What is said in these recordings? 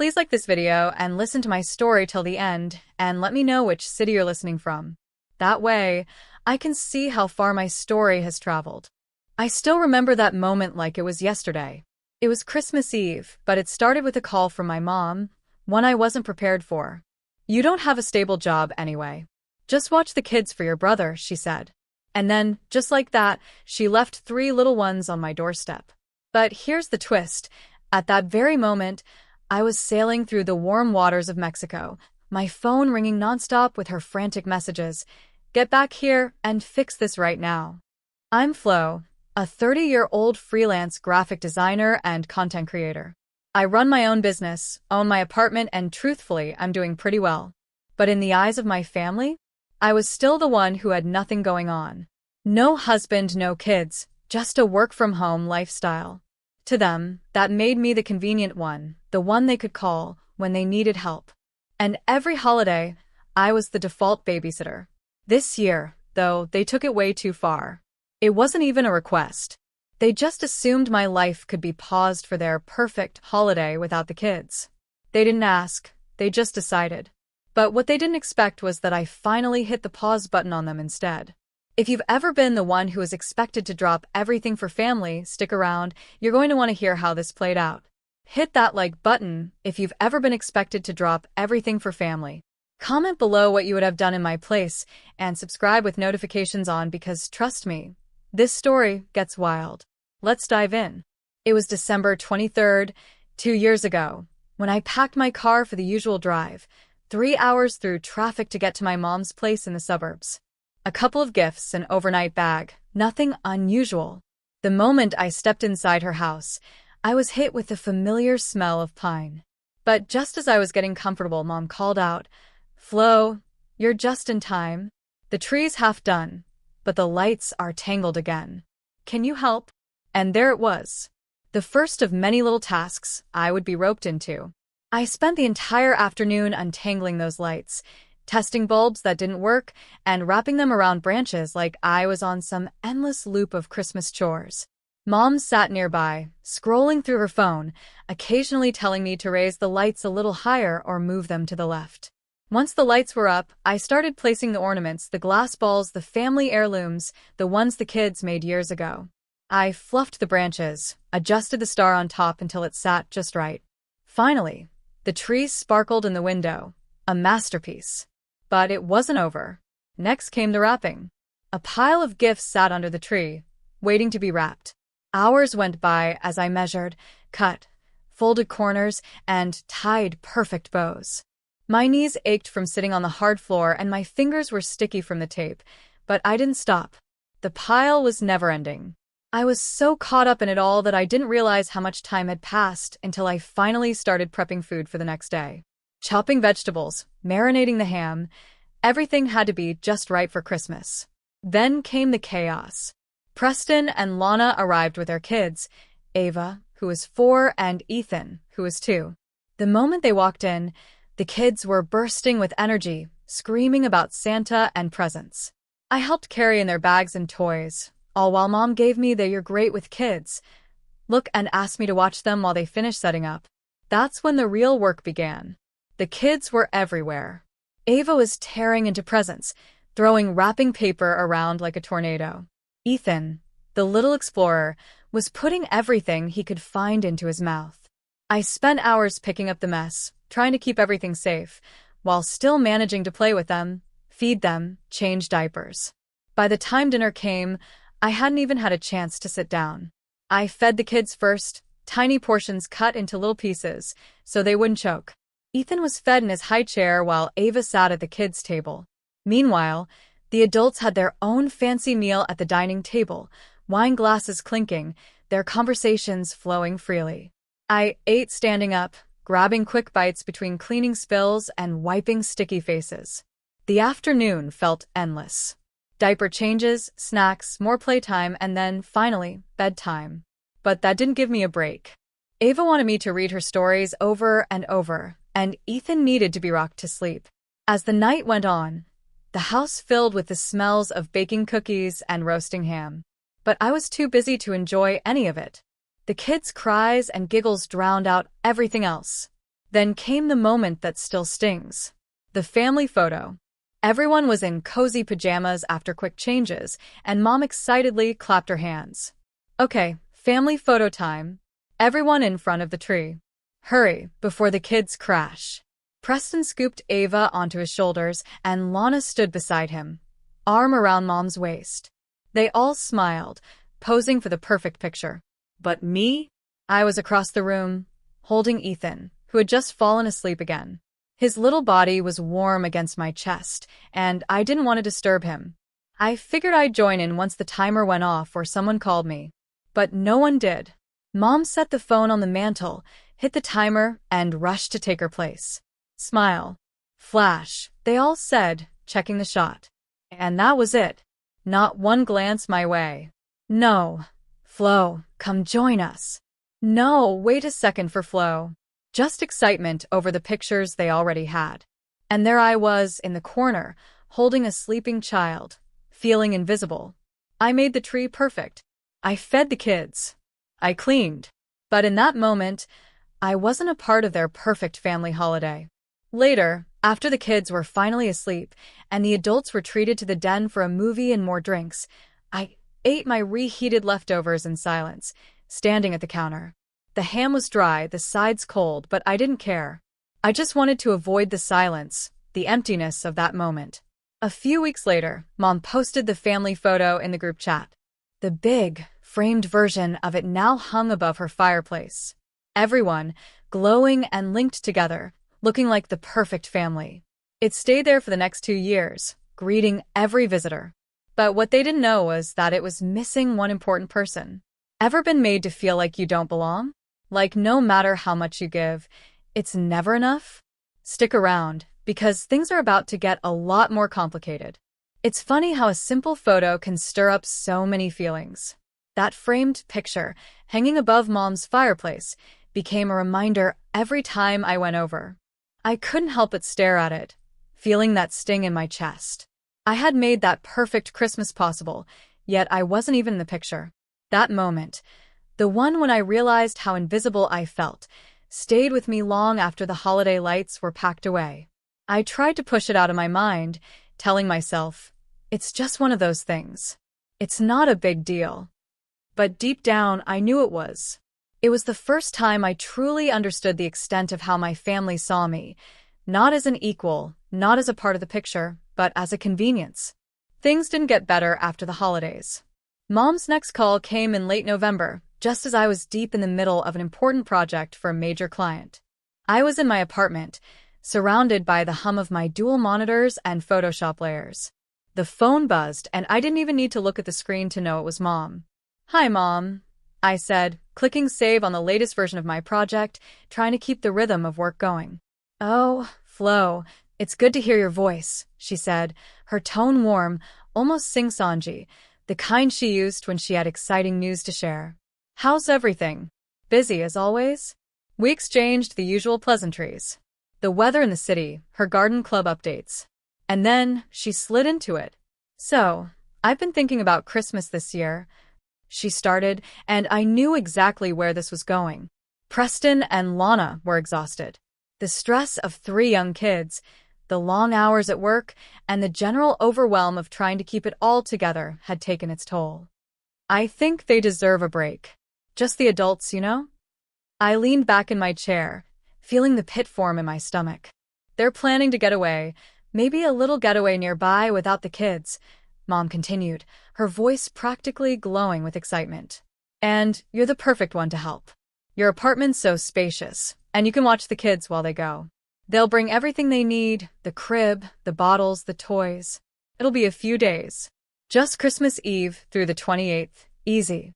Please like this video and listen to my story till the end, and let me know which city you're listening from. That way, I can see how far my story has traveled. I still remember that moment like it was yesterday. It was Christmas Eve, but it started with a call from my mom, one I wasn't prepared for. "You don't have a stable job anyway. Just watch the kids for your brother," she said. And then, just like that, she left 3 little ones on my doorstep. But here's the twist. At that very moment, I was sailing through the warm waters of Mexico, my phone ringing nonstop with her frantic messages. "Get back here and fix this right now." I'm Flo, a 30-year-old freelance graphic designer and content creator. I run my own business, own my apartment, and truthfully, I'm doing pretty well. But in the eyes of my family, I was still the one who had nothing going on. No husband, no kids, just a work-from-home lifestyle. To them, that made me the convenient one, the one they could call when they needed help. And every holiday, I was the default babysitter. This year, though, they took it way too far. It wasn't even a request. They just assumed my life could be paused for their perfect holiday without the kids. They didn't ask, they just decided. But what they didn't expect was that I finally hit the pause button on them instead. If you've ever been the one who was expected to drop everything for family, stick around, you're going to want to hear how this played out. Hit that like button if you've ever been expected to drop everything for family. Comment below what you would have done in my place, and subscribe with notifications on because, trust me, this story gets wild. Let's dive in. It was December 23rd, 2 years ago, when I packed my car for the usual drive, 3 hours through traffic to get to my mom's place in the suburbs. A couple of gifts, an overnight bag, nothing unusual. The moment I stepped inside her house, I was hit with the familiar smell of pine. But just as I was getting comfortable, Mom called out, "Flo, you're just in time. The tree's half done, but the lights are tangled again. Can you help?" And there it was. The first of many little tasks I would be roped into. I spent the entire afternoon untangling those lights, testing bulbs that didn't work, and wrapping them around branches like I was on some endless loop of Christmas chores. Mom sat nearby, scrolling through her phone, occasionally telling me to raise the lights a little higher or move them to the left. Once the lights were up, I started placing the ornaments, the glass balls, the family heirlooms, the ones the kids made years ago. I fluffed the branches, adjusted the star on top until it sat just right. Finally, the tree sparkled in the window, a masterpiece. But it wasn't over. Next came the wrapping. A pile of gifts sat under the tree, waiting to be wrapped. Hours went by as I measured, cut, folded corners, and tied perfect bows. My knees ached from sitting on the hard floor and my fingers were sticky from the tape, but I didn't stop. The pile was never-ending. I was so caught up in it all that I didn't realize how much time had passed until I finally started prepping food for the next day. Chopping vegetables, marinating the ham, everything had to be just right for Christmas. Then came the chaos. Preston and Lana arrived with their kids, Ava, who was 4, and Ethan, who was 2. The moment they walked in, the kids were bursting with energy, screaming about Santa and presents. I helped carry in their bags and toys, all while Mom gave me the "you're great with kids" look and asked me to watch them while they finished setting up. That's when the real work began. The kids were everywhere. Ava was tearing into presents, throwing wrapping paper around like a tornado. Ethan, the little explorer, was putting everything he could find into his mouth. I spent hours picking up the mess, trying to keep everything safe, while still managing to play with them, feed them, change diapers. By the time dinner came, I hadn't even had a chance to sit down. I fed the kids first, tiny portions cut into little pieces, so they wouldn't choke. Ethan was fed in his high chair while Ava sat at the kids' table. Meanwhile, the adults had their own fancy meal at the dining table, wine glasses clinking, their conversations flowing freely. I ate standing up, grabbing quick bites between cleaning spills and wiping sticky faces. The afternoon felt endless. Diaper changes, snacks, more playtime, and then, finally, bedtime. But that didn't give me a break. Ava wanted me to read her stories over and over, and Ethan needed to be rocked to sleep. As the night went on, the house filled with the smells of baking cookies and roasting ham. But I was too busy to enjoy any of it. The kids' cries and giggles drowned out everything else. Then came the moment that still stings. The family photo. Everyone was in cozy pajamas after quick changes, and Mom excitedly clapped her hands. Okay, family photo time. Everyone in front of the tree. Hurry, before the kids crash. Preston scooped Ava onto his shoulders, and Lana stood beside him, arm around Mom's waist. They all smiled, posing for the perfect picture. But me? I was across the room, holding Ethan, who had just fallen asleep again. His little body was warm against my chest, and I didn't want to disturb him. I figured I'd join in once the timer went off or someone called me. But no one did. Mom set the phone on the mantel, hit the timer, and rushed to take her place. Smile. Flash, they all said, checking the shot. And that was it. Not one glance my way. No. Flo, come join us. No, wait a second for Flo. Just excitement over the pictures they already had. And there I was, in the corner, holding a sleeping child, feeling invisible. I made the tree perfect. I fed the kids. I cleaned. But in that moment, I wasn't a part of their perfect family holiday. Later, after the kids were finally asleep and the adults retreated to the den for a movie and more drinks, I ate my reheated leftovers in silence, standing at the counter. The ham was dry, the sides cold, but I didn't care. I just wanted to avoid the silence, the emptiness of that moment. A few weeks later, Mom posted the family photo in the group chat. The big, framed version of it now hung above her fireplace. Everyone, glowing and linked together, looking like the perfect family. It stayed there for the next 2 years, greeting every visitor. But what they didn't know was that it was missing one important person. Ever been made to feel like you don't belong? Like no matter how much you give, it's never enough? Stick around, because things are about to get a lot more complicated. It's funny how a simple photo can stir up so many feelings. That framed picture, hanging above Mom's fireplace, became a reminder every time I went over. I couldn't help but stare at it, feeling that sting in my chest. I had made that perfect Christmas possible, yet I wasn't even in the picture. That moment, the one when I realized how invisible I felt, stayed with me long after the holiday lights were packed away. I tried to push it out of my mind, telling myself, it's just one of those things. It's not a big deal. But deep down, I knew it was. It was the first time I truly understood the extent of how my family saw me, not as an equal, not as a part of the picture, but as a convenience. Things didn't get better after the holidays. Mom's next call came in late November, just as I was deep in the middle of an important project for a major client. I was in my apartment, surrounded by the hum of my dual monitors and Photoshop layers. The phone buzzed, and I didn't even need to look at the screen to know it was Mom. Hi, Mom, I said, clicking save on the latest version of my project, trying to keep the rhythm of work going. Oh, Flo, it's good to hear your voice, she said, her tone warm, almost sing-songy, the kind she used when she had exciting news to share. How's everything? Busy as always? We exchanged the usual pleasantries. The weather in the city, her garden club updates. And then she slid into it. So, I've been thinking about Christmas this year, she started, and I knew exactly where this was going. Preston and Lana were exhausted. The stress of 3 young kids, the long hours at work, and the general overwhelm of trying to keep it all together had taken its toll. I think they deserve a break. Just the adults, you know? I leaned back in my chair, feeling the pit form in my stomach. They're planning to get away, maybe a little getaway nearby without the kids, Mom continued, her voice practically glowing with excitement. And you're the perfect one to help. Your apartment's so spacious, and you can watch the kids while they go. They'll bring everything they need, the crib, the bottles, the toys. It'll be a few days. Just Christmas Eve through the 28th. Easy.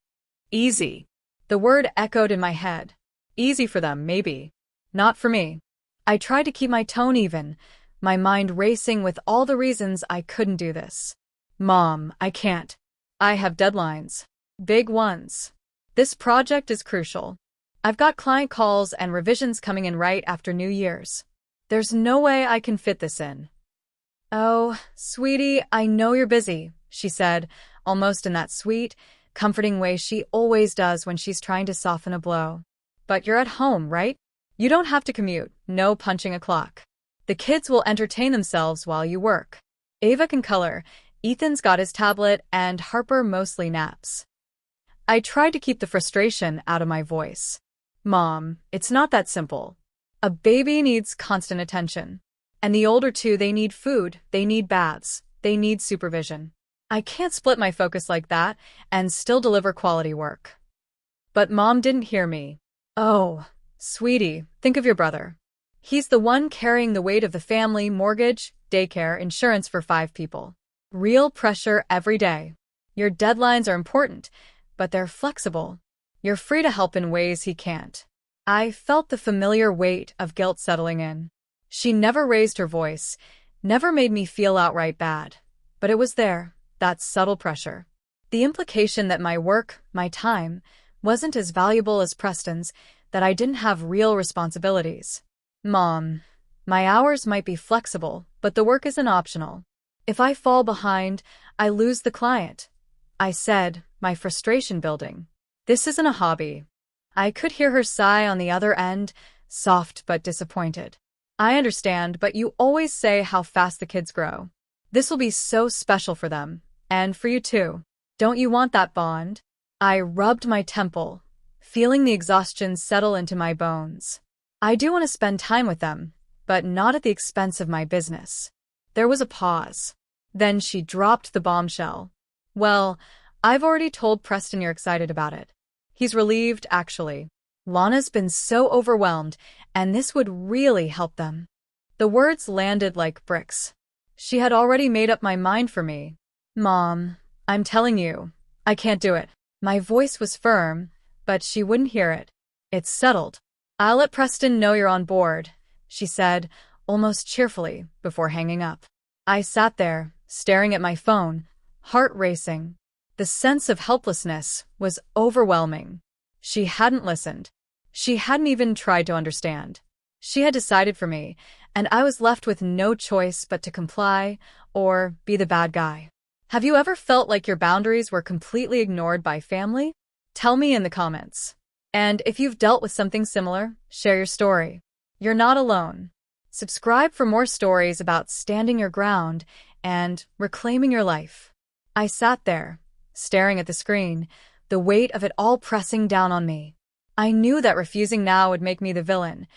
Easy. The word echoed in my head. Easy for them, maybe. Not for me. I tried to keep my tone even, my mind racing with all the reasons I couldn't do this. Mom, I can't. I have deadlines. Big ones. This project is crucial. I've got client calls and revisions coming in right after New Year's. There's no way I can fit this in. Oh, sweetie, I know you're busy, she said, almost in that sweet, comforting way she always does when she's trying to soften a blow. But you're at home, right? You don't have to commute, no punching a clock. The kids will entertain themselves while you work. Ava can color, Ethan's got his tablet, and Harper mostly naps. I tried to keep the frustration out of my voice. Mom, it's not that simple. A baby needs constant attention. And the older two, they need food, they need baths, they need supervision. I can't split my focus like that and still deliver quality work. But Mom didn't hear me. Oh, sweetie, think of your brother. He's the one carrying the weight of the family, mortgage, daycare, insurance for 5 people. Real pressure every day. Your deadlines are important, but they're flexible. You're free to help in ways he can't. I felt the familiar weight of guilt settling in. She never raised her voice, never made me feel outright bad. But it was there, that subtle pressure. The implication that my work, my time, wasn't as valuable as Preston's, that I didn't have real responsibilities. Mom, my hours might be flexible, but the work isn't optional. If I fall behind, I lose the client. I said, my frustration building. This isn't a hobby. I could hear her sigh on the other end, soft but disappointed. I understand, but you always say how fast the kids grow. This will be so special for them, and for you too. Don't you want that bond? I rubbed my temple, feeling the exhaustion settle into my bones. I do want to spend time with them, but not at the expense of my business. There was a pause. Then she dropped the bombshell. Well, I've already told Preston you're excited about it. He's relieved, actually. Lana's been so overwhelmed, and this would really help them. The words landed like bricks. She had already made up my mind for me. Mom, I'm telling you, I can't do it. My voice was firm, but she wouldn't hear it. It's settled. I'll let Preston know you're on board, she said, almost cheerfully, before hanging up. I sat there, staring at my phone, heart racing. The sense of helplessness was overwhelming. She hadn't listened. She hadn't even tried to understand. She had decided for me, and I was left with no choice but to comply or be the bad guy. Have you ever felt like your boundaries were completely ignored by family? Tell me in the comments. And if you've dealt with something similar, share your story. You're not alone. Subscribe for more stories about standing your ground and reclaiming your life. I sat there, staring at the screen, the weight of it all pressing down on me. I knew that refusing now would make me the villain,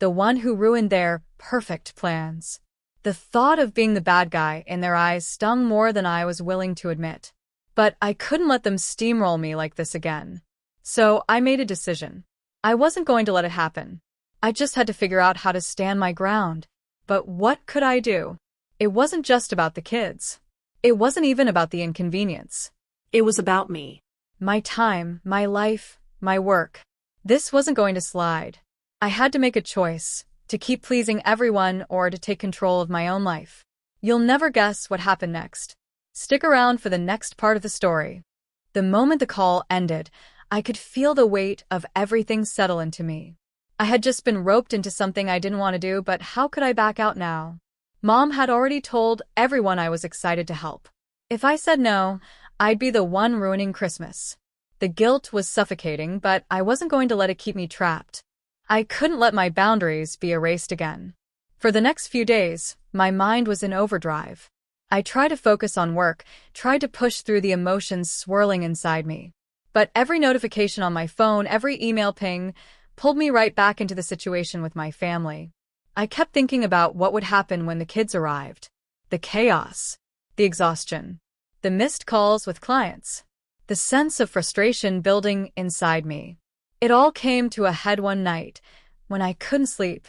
the one who ruined their perfect plans. The thought of being the bad guy in their eyes stung more than I was willing to admit. But I couldn't let them steamroll me like this again. So I made a decision. I wasn't going to let it happen. I just had to figure out how to stand my ground. But what could I do? It wasn't just about the kids. It wasn't even about the inconvenience. It was about me. My time, my life, my work. This wasn't going to slide. I had to make a choice, to keep pleasing everyone or to take control of my own life. You'll never guess what happened next. Stick around for the next part of the story. The moment the call ended, I could feel the weight of everything settle into me. I had just been roped into something I didn't want to do, but how could I back out now? Mom had already told everyone I was excited to help. If I said no, I'd be the one ruining Christmas. The guilt was suffocating, but I wasn't going to let it keep me trapped. I couldn't let my boundaries be erased again. For the next few days, my mind was in overdrive. I tried to focus on work, tried to push through the emotions swirling inside me. But every notification on my phone, every email ping, pulled me right back into the situation with my family. I kept thinking about what would happen when the kids arrived. The chaos, the exhaustion, the missed calls with clients, the sense of frustration building inside me. It all came to a head one night, when I couldn't sleep.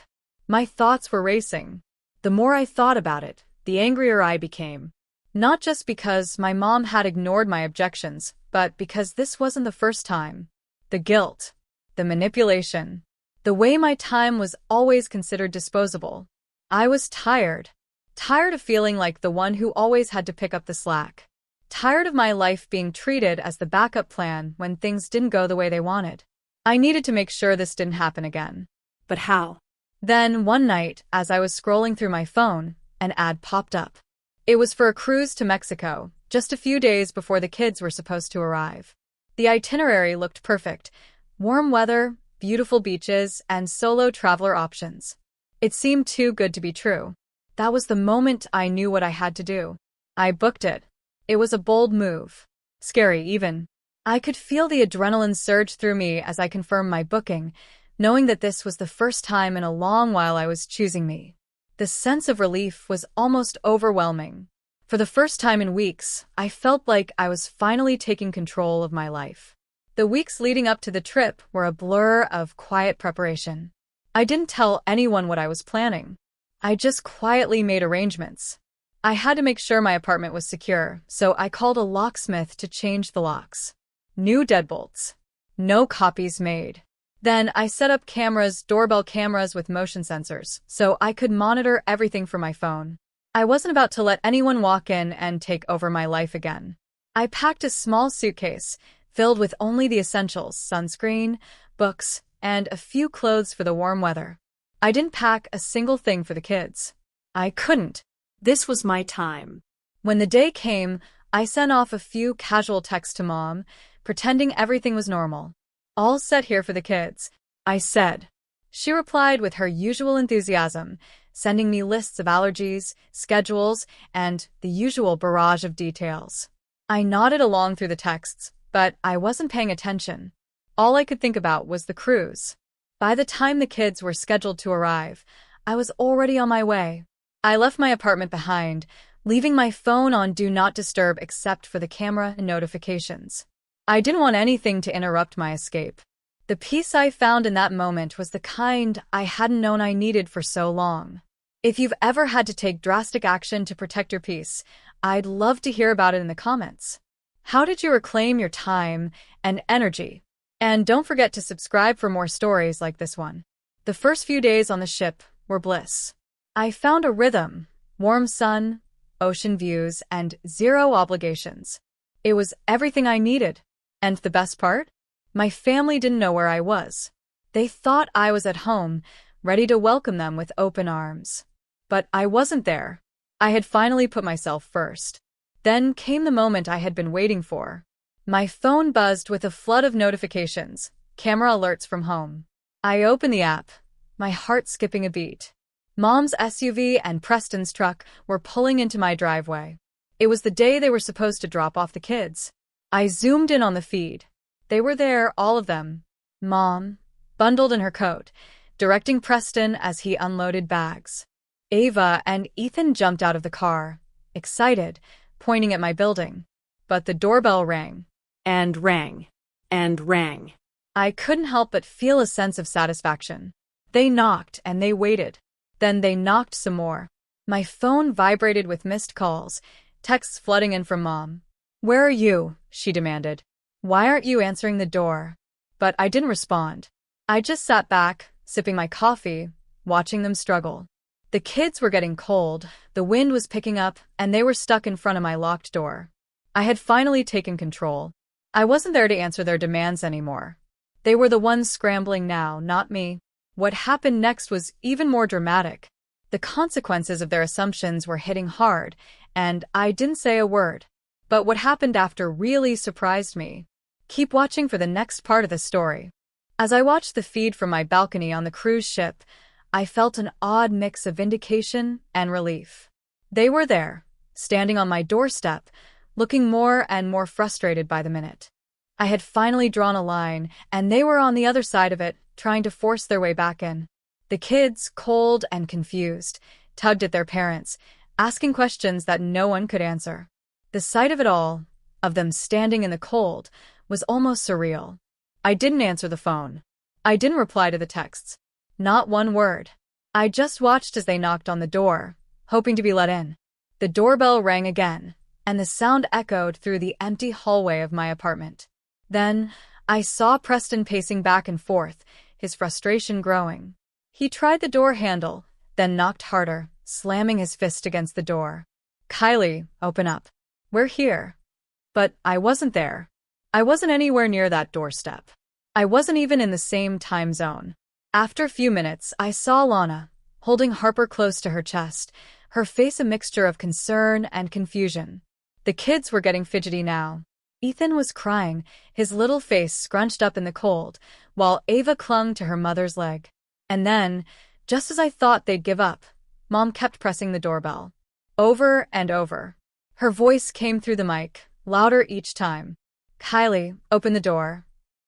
My thoughts were racing. The more I thought about it, the angrier I became. Not just because my mom had ignored my objections, but because this wasn't the first time. The guilt, the manipulation, the way my time was always considered disposable. I was tired. Tired of feeling like the one who always had to pick up the slack. Tired of my life being treated as the backup plan when things didn't go the way they wanted. I needed to make sure this didn't happen again. But how? Then, one night, as I was scrolling through my phone, an ad popped up. It was for a cruise to Mexico, just a few days before the kids were supposed to arrive. The itinerary looked perfect. Warm weather, beautiful beaches, and solo traveler options. It seemed too good to be true. That was the moment I knew what I had to do. I booked it. It was a bold move. Scary, even. I could feel the adrenaline surge through me as I confirmed my booking, knowing that this was the first time in a long while I was choosing me. The sense of relief was almost overwhelming. For the first time in weeks, I felt like I was finally taking control of my life. The weeks leading up to the trip were a blur of quiet preparation. I didn't tell anyone what I was planning. I just quietly made arrangements. I had to make sure my apartment was secure, so I called a locksmith to change the locks. New deadbolts. No copies made. Then I set up cameras, doorbell cameras with motion sensors, so I could monitor everything from my phone. I wasn't about to let anyone walk in and take over my life again. I packed a small suitcase, filled with only the essentials: sunscreen, books, and a few clothes for the warm weather. I didn't pack a single thing for the kids. I couldn't. This was my time. When the day came, I sent off a few casual texts to Mom, pretending everything was normal. "All set here for the kids," I said. She replied with her usual enthusiasm, sending me lists of allergies, schedules, and the usual barrage of details. I nodded along through the texts, but I wasn't paying attention. All I could think about was the cruise. By the time the kids were scheduled to arrive, I was already on my way. I left my apartment behind, leaving my phone on Do Not Disturb except for the camera and notifications. I didn't want anything to interrupt my escape. The peace I found in that moment was the kind I hadn't known I needed for so long. If you've ever had to take drastic action to protect your peace, I'd love to hear about it in the comments. How did you reclaim your time and energy? And don't forget to subscribe for more stories like this one. The first few days on the ship were bliss. I found a rhythm: warm sun, ocean views, and zero obligations. It was everything I needed. And the best part? My family didn't know where I was. They thought I was at home, ready to welcome them with open arms. But I wasn't there. I had finally put myself first. Then came the moment I had been waiting for. My phone buzzed with a flood of notifications, camera alerts from home. I opened the app, my heart skipping a beat. Mom's SUV and Preston's truck were pulling into my driveway. It was the day they were supposed to drop off the kids. I zoomed in on the feed. They were there, all of them. Mom, bundled in her coat, directing Preston as he unloaded bags. Ava and Ethan jumped out of the car, excited, pointing at my building. But the doorbell rang. And rang. And rang. I couldn't help but feel a sense of satisfaction. They knocked and they waited. Then they knocked some more. My phone vibrated with missed calls, texts flooding in from Mom. "Where are you?" she demanded. "Why aren't you answering the door?" But I didn't respond. I just sat back, sipping my coffee, watching them struggle. The kids were getting cold, the wind was picking up, and they were stuck in front of my locked door. I had finally taken control. I wasn't there to answer their demands anymore. They were the ones scrambling now, not me. What happened next was even more dramatic. The consequences of their assumptions were hitting hard, and I didn't say a word. But what happened after really surprised me. Keep watching for the next part of the story. As I watched the feed from my balcony on the cruise ship, I felt an odd mix of vindication and relief. They were there, standing on my doorstep, looking more and more frustrated by the minute. I had finally drawn a line, and they were on the other side of it, trying to force their way back in. The kids, cold and confused, tugged at their parents, asking questions that no one could answer. The sight of it all, of them standing in the cold, was almost surreal. I didn't answer the phone. I didn't reply to the texts. Not one word. I just watched as they knocked on the door, hoping to be let in. The doorbell rang again, and the sound echoed through the empty hallway of my apartment. Then, I saw Preston pacing back and forth, his frustration growing. He tried the door handle, then knocked harder, slamming his fist against the door. "Kylie, open up. We're here." But I wasn't there. I wasn't anywhere near that doorstep. I wasn't even in the same time zone. After a few minutes, I saw Lana, holding Harper close to her chest, her face a mixture of concern and confusion. The kids were getting fidgety now. Ethan was crying, his little face scrunched up in the cold, while Ava clung to her mother's leg. And then, just as I thought they'd give up, Mom kept pressing the doorbell. Over and over. Her voice came through the mic, louder each time. "Kylie, open the door."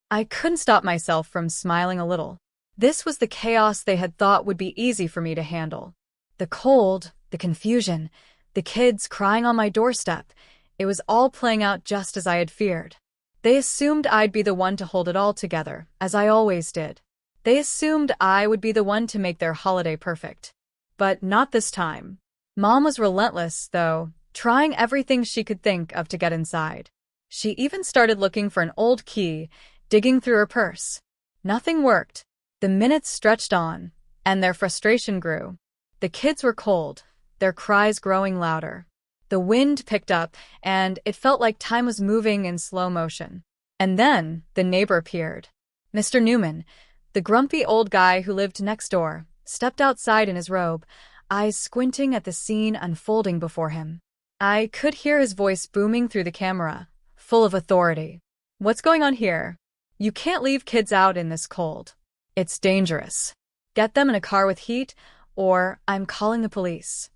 I couldn't stop myself from smiling a little. This was the chaos they had thought would be easy for me to handle. The cold, the confusion, the kids crying on my doorstep. It was all playing out just as I had feared. They assumed I'd be the one to hold it all together, as I always did. They assumed I would be the one to make their holiday perfect. But not this time. Mom was relentless, though, trying everything she could think of to get inside. She even started looking for an old key, digging through her purse. Nothing worked. The minutes stretched on, and their frustration grew. The kids were cold, their cries growing louder. The wind picked up, and it felt like time was moving in slow motion. And then the neighbor appeared. Mr. Newman, the grumpy old guy who lived next door, stepped outside in his robe, eyes squinting at the scene unfolding before him. I could hear his voice booming through the camera, full of authority. "What's going on here? You can't leave kids out in this cold. It's dangerous. Get them in a car with heat, or I'm calling the police."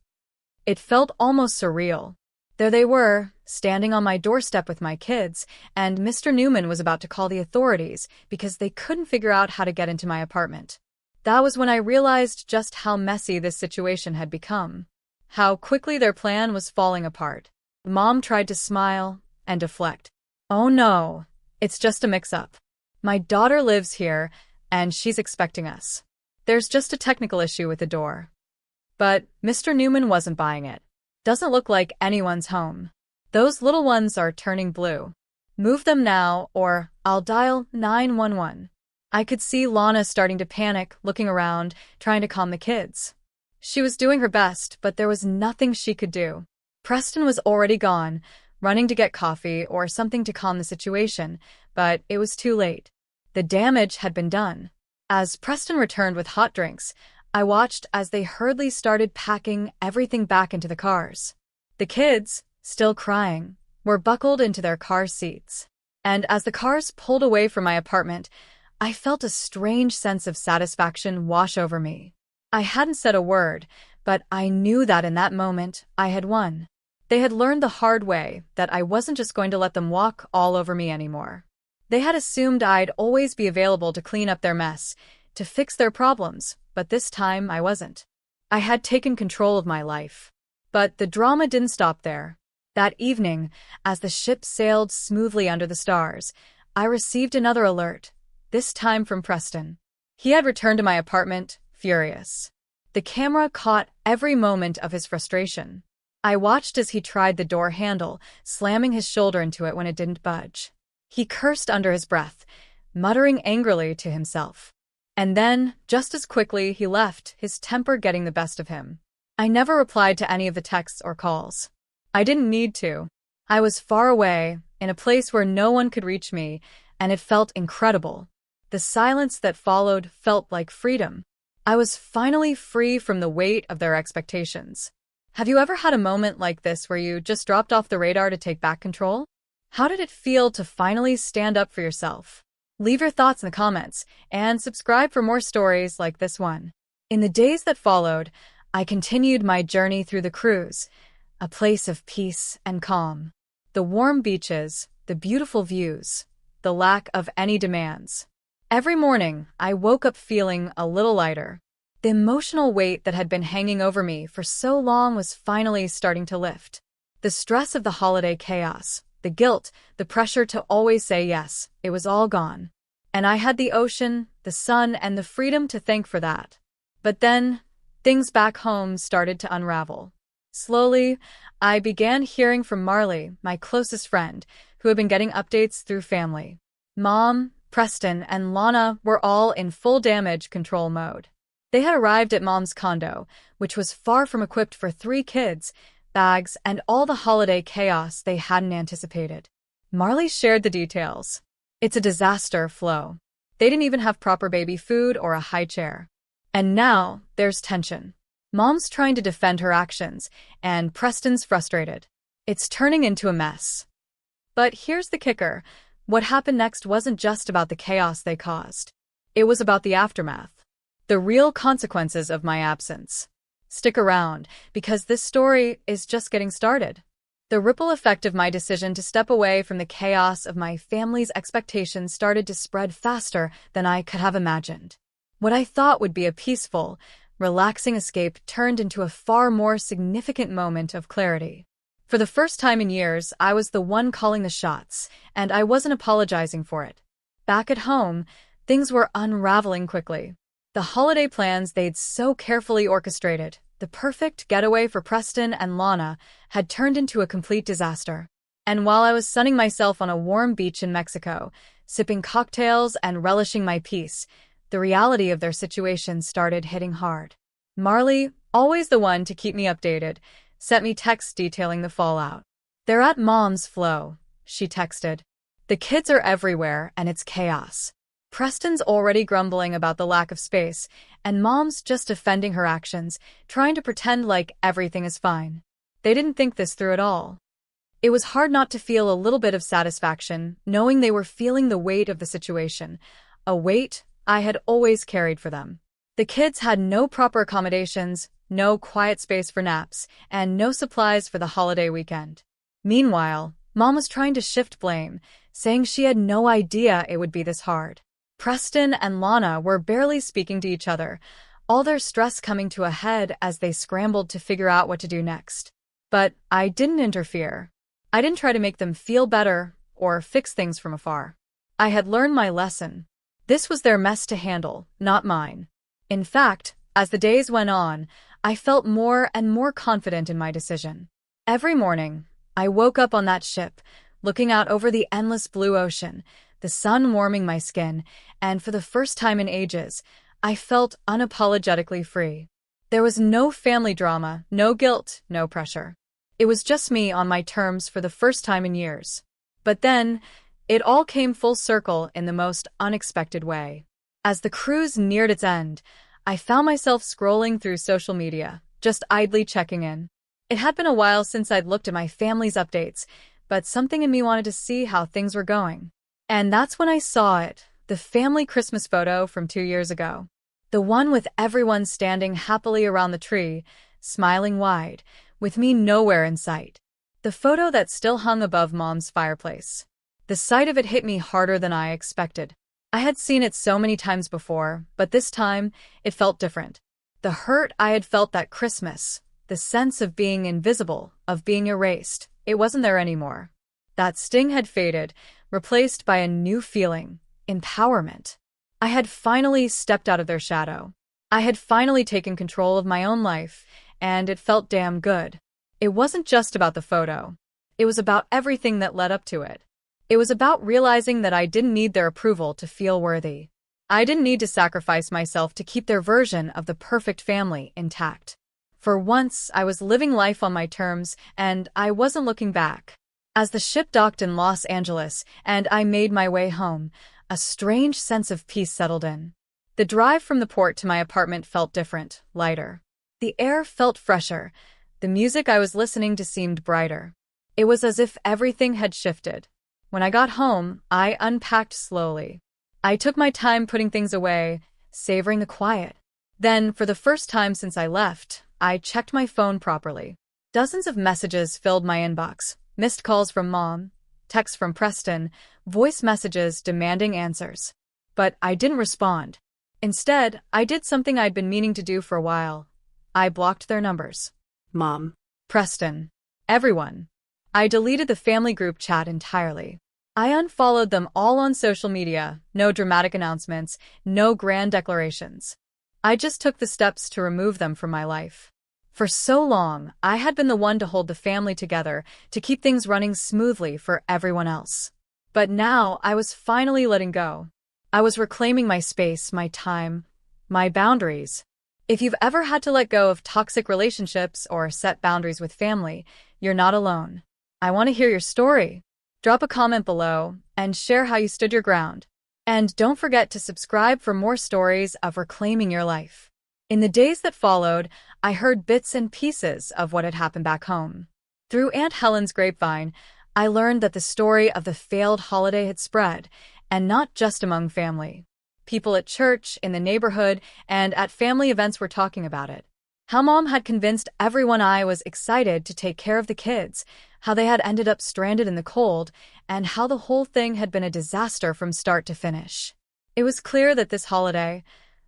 It felt almost surreal. There they were, standing on my doorstep with my kids, and Mr. Newman was about to call the authorities because they couldn't figure out how to get into my apartment. That was when I realized just how messy this situation had become. How quickly their plan was falling apart. Mom tried to smile and deflect. "Oh no, it's just a mix-up. My daughter lives here, and she's expecting us. There's just a technical issue with the door." But Mr. Newman wasn't buying it. "Doesn't look like anyone's home. Those little ones are turning blue. Move them now, or I'll dial 911. I could see Lana starting to panic, looking around, trying to calm the kids. She was doing her best, but there was nothing she could do. Preston was already gone, running to get coffee or something to calm the situation, but it was too late. The damage had been done. As Preston returned with hot drinks, I watched as they hurriedly started packing everything back into the cars. The kids, still crying, were buckled into their car seats. And as the cars pulled away from my apartment, I felt a strange sense of satisfaction wash over me. I hadn't said a word, but I knew that in that moment I had won. They had learned the hard way that I wasn't just going to let them walk all over me anymore. They had assumed I'd always be available to clean up their mess, to fix their problems, but this time I wasn't. I had taken control of my life. But the drama didn't stop there. That evening, as the ship sailed smoothly under the stars, I received another alert, this time from Preston. He had returned to my apartment, furious. The camera caught every moment of his frustration. I watched as he tried the door handle, slamming his shoulder into it when it didn't budge. He cursed under his breath, muttering angrily to himself. And then, just as quickly, he left, his temper getting the best of him. I never replied to any of the texts or calls. I didn't need to. I was far away, in a place where no one could reach me, and it felt incredible. The silence that followed felt like freedom. I was finally free from the weight of their expectations. Have you ever had a moment like this where you just dropped off the radar to take back control? How did it feel to finally stand up for yourself? Leave your thoughts in the comments, and subscribe for more stories like this one. In the days that followed, I continued my journey through the cruise, a place of peace and calm. The warm beaches, the beautiful views, the lack of any demands. Every morning, I woke up feeling a little lighter. The emotional weight that had been hanging over me for so long was finally starting to lift. The stress of the holiday chaos, the guilt, the pressure to always say yes, it was all gone. And I had the ocean, the sun, and the freedom to thank for that. But then, things back home started to unravel. Slowly, I began hearing from Marley, my closest friend, who had been getting updates through family. Mom, Preston, and Lana were all in full damage control mode. They had arrived at Mom's condo, which was far from equipped for 3 kids, bags, and all the holiday chaos they hadn't anticipated. Marley shared the details. It's a disaster, Flo. They didn't even have proper baby food or a high chair. And now, there's tension. Mom's trying to defend her actions, and Preston's frustrated. It's turning into a mess. But here's the kicker. What happened next wasn't just about the chaos they caused. It was about the aftermath. The real consequences of my absence. Stick around, because this story is just getting started. The ripple effect of my decision to step away from the chaos of my family's expectations started to spread faster than I could have imagined. What I thought would be a peaceful, relaxing escape turned into a far more significant moment of clarity. For the first time in years, I was the one calling the shots, and I wasn't apologizing for it. Back at home, things were unraveling quickly. The holiday plans they'd so carefully orchestrated, the perfect getaway for Preston and Lana, had turned into a complete disaster. And while I was sunning myself on a warm beach in Mexico, sipping cocktails and relishing my peace, the reality of their situation started hitting hard. Marley, always the one to keep me updated, sent me texts detailing the fallout. "They're at Mom's, Flo," she texted. "The kids are everywhere and it's chaos. Preston's already grumbling about the lack of space, and Mom's just defending her actions, trying to pretend like everything is fine. They didn't think this through at all." It was hard not to feel a little bit of satisfaction, knowing they were feeling the weight of the situation, a weight I had always carried for them. The kids had no proper accommodations, no quiet space for naps, and no supplies for the holiday weekend. Meanwhile, Mom was trying to shift blame, saying she had no idea it would be this hard. Preston and Lana were barely speaking to each other, all their stress coming to a head as they scrambled to figure out what to do next. But I didn't interfere. I didn't try to make them feel better or fix things from afar. I had learned my lesson. This was their mess to handle, not mine. In fact, as the days went on, I felt more and more confident in my decision. Every morning, I woke up on that ship, looking out over the endless blue ocean, the sun warming my skin, and for the first time in ages, I felt unapologetically free. There was no family drama, no guilt, no pressure. It was just me on my terms for the first time in years. But then, it all came full circle in the most unexpected way. As the cruise neared its end, I found myself scrolling through social media, just idly checking in. It had been a while since I'd looked at my family's updates, but something in me wanted to see how things were going. And that's when I saw it, the family Christmas photo from 2 years ago. The one with everyone standing happily around the tree, smiling wide, with me nowhere in sight. The photo that still hung above Mom's fireplace. The sight of it hit me harder than I expected. I had seen it so many times before, but this time, it felt different. The hurt I had felt that Christmas, the sense of being invisible, of being erased, it wasn't there anymore. That sting had faded, replaced by a new feeling, empowerment. I had finally stepped out of their shadow. I had finally taken control of my own life, and it felt damn good. It wasn't just about the photo. It was about everything that led up to it. It was about realizing that I didn't need their approval to feel worthy. I didn't need to sacrifice myself to keep their version of the perfect family intact. For once, I was living life on my terms, and I wasn't looking back. As the ship docked in Los Angeles and I made my way home, a strange sense of peace settled in. The drive from the port to my apartment felt different, lighter. The air felt fresher. The music I was listening to seemed brighter. It was as if everything had shifted. When I got home, I unpacked slowly. I took my time putting things away, savoring the quiet. Then, for the first time since I left, I checked my phone properly. Dozens of messages filled my inbox. Missed calls from Mom, texts from Preston, voice messages demanding answers. But I didn't respond. Instead, I did something I'd been meaning to do for a while. I blocked their numbers. Mom. Preston. Everyone. I deleted the family group chat entirely. I unfollowed them all on social media, no dramatic announcements, no grand declarations. I just took the steps to remove them from my life. For so long, I had been the one to hold the family together, to keep things running smoothly for everyone else. But now, I was finally letting go. I was reclaiming my space, my time, my boundaries. If you've ever had to let go of toxic relationships or set boundaries with family, you're not alone. I want to hear your story. Drop a comment below and share how you stood your ground. And don't forget to subscribe for more stories of reclaiming your life. In the days that followed, I heard bits and pieces of what had happened back home. Through Aunt Helen's grapevine, I learned that the story of the failed holiday had spread, and not just among family. People at church, in the neighborhood, and at family events were talking about it. How Mom had convinced everyone I was excited to take care of the kids, how they had ended up stranded in the cold, and how the whole thing had been a disaster from start to finish. It was clear that this holiday,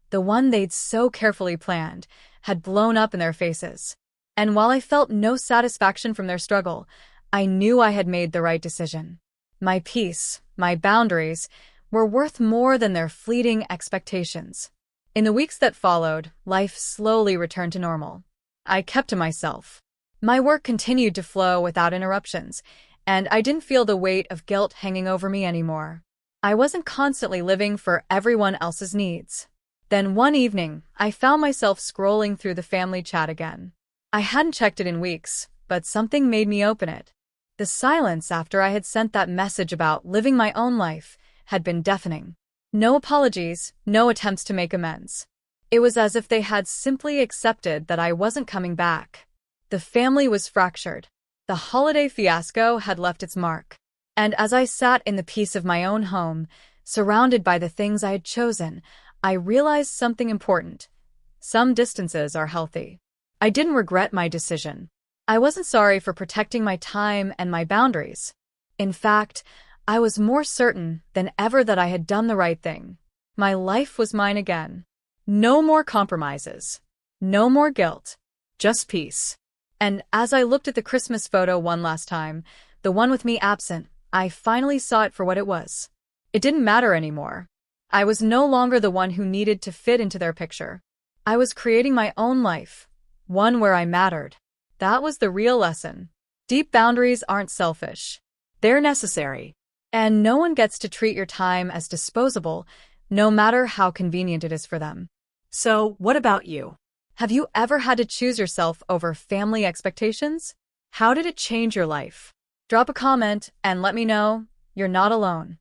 the one they'd so carefully planned, had blown up in their faces. And while I felt no satisfaction from their struggle, I knew I had made the right decision. My peace, my boundaries, were worth more than their fleeting expectations. In the weeks that followed, life slowly returned to normal. I kept to myself. My work continued to flow without interruptions, and I didn't feel the weight of guilt hanging over me anymore. I wasn't constantly living for everyone else's needs. Then one evening, I found myself scrolling through the family chat again. I hadn't checked it in weeks, but something made me open it. The silence after I had sent that message about living my own life had been deafening. No apologies, no attempts to make amends. It was as if they had simply accepted that I wasn't coming back. The family was fractured. The holiday fiasco had left its mark. And as I sat in the peace of my own home, surrounded by the things I had chosen, I realized something important. Some distances are healthy. I didn't regret my decision. I wasn't sorry for protecting my time and my boundaries. In fact, I was more certain than ever that I had done the right thing. My life was mine again. No more compromises. No more guilt. Just peace. And as I looked at the Christmas photo one last time, the one with me absent, I finally saw it for what it was. It didn't matter anymore. I was no longer the one who needed to fit into their picture. I was creating my own life, one where I mattered. That was the real lesson. Deep boundaries aren't selfish. They're necessary. And no one gets to treat your time as disposable, no matter how convenient it is for them. So, what about you? Have you ever had to choose yourself over family expectations? How did it change your life? Drop a comment and let me know you're not alone.